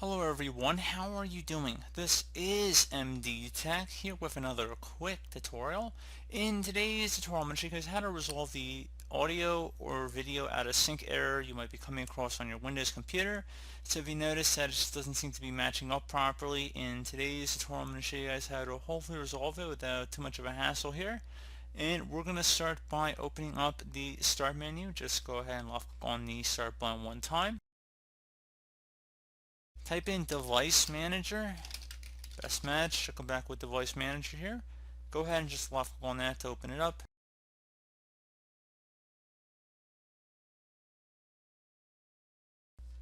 Hello everyone, how are you doing? This is MD Tech here with another quick tutorial. In today's tutorial, I'm going to show you guys how to resolve the audio or video out of sync error you might be coming across on your Windows computer. So if you notice that it just doesn't seem to be matching up properly, in today's tutorial I'm going to show you guys how to hopefully resolve it without too much of a hassle here. And we're going to start by opening up the Start menu. Just go ahead and left click on the Start button one time. Type in Device Manager, best match, should come back with Device Manager here. Go ahead and just left click on that to open it up.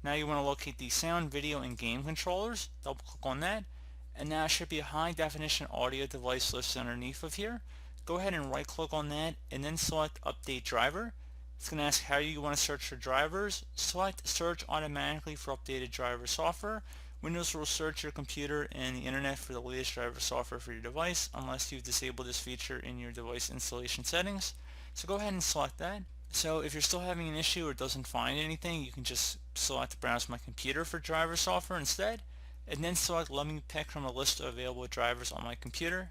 Now you want to locate the sound, video, and game controllers. Double click on that. And now there should be a high definition audio device listed underneath of here. Go ahead and right click on that and then select Update Driver. It's going to ask how you want to search for drivers. Select Search automatically for updated driver software. Windows will search your computer and the internet for the latest driver software for your device unless you've disabled this feature in your device installation settings. So go ahead and select that. So if you're still having an issue or doesn't find anything, you can just select Browse My Computer for driver software instead, and then select Let me pick from a list of available drivers on my computer.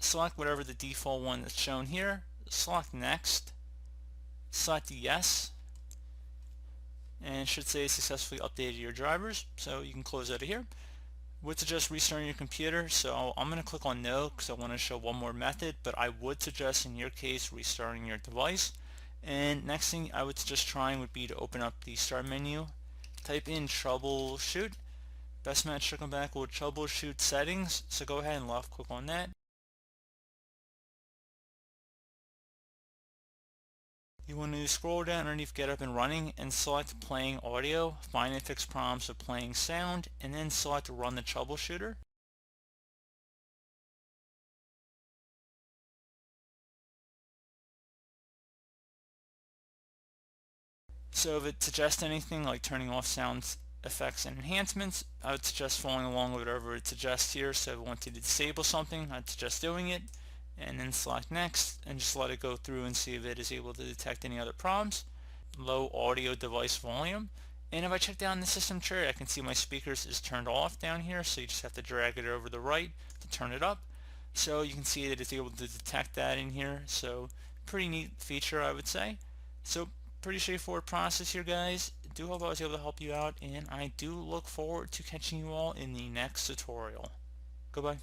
Select whatever the default one that's shown here, select Next, select Yes, and it should say successfully updated your drivers, so you can close out of here. Would suggest restarting your computer, so I'm going to click on no because I want to show one more method, but I would suggest in your case restarting your device. And next thing I would suggest trying would be to open up the Start menu, type in Troubleshoot. Best match should come back with Troubleshoot Settings, so go ahead and left click on that. You want to scroll down underneath Get Up and Running and select Playing Audio, find and fix problems with playing sound, and then select Run the Troubleshooter. So if it suggests anything like turning off sound effects and enhancements, I would suggest following along with whatever it suggests here. So if I want to disable something, I'd suggest doing it, and then select Next and just let it go through and see if it is able to detect any other problems. Low audio device volume. And if I check down the system tray, I can see my speakers is turned off down here, so you just have to drag it over the right to turn it up. So you can see that it's able to detect that in here, so pretty neat feature, I would say. So pretty straightforward process here, guys. Do hope I was able to help you out, and I do look forward to catching you all in the next tutorial. Goodbye.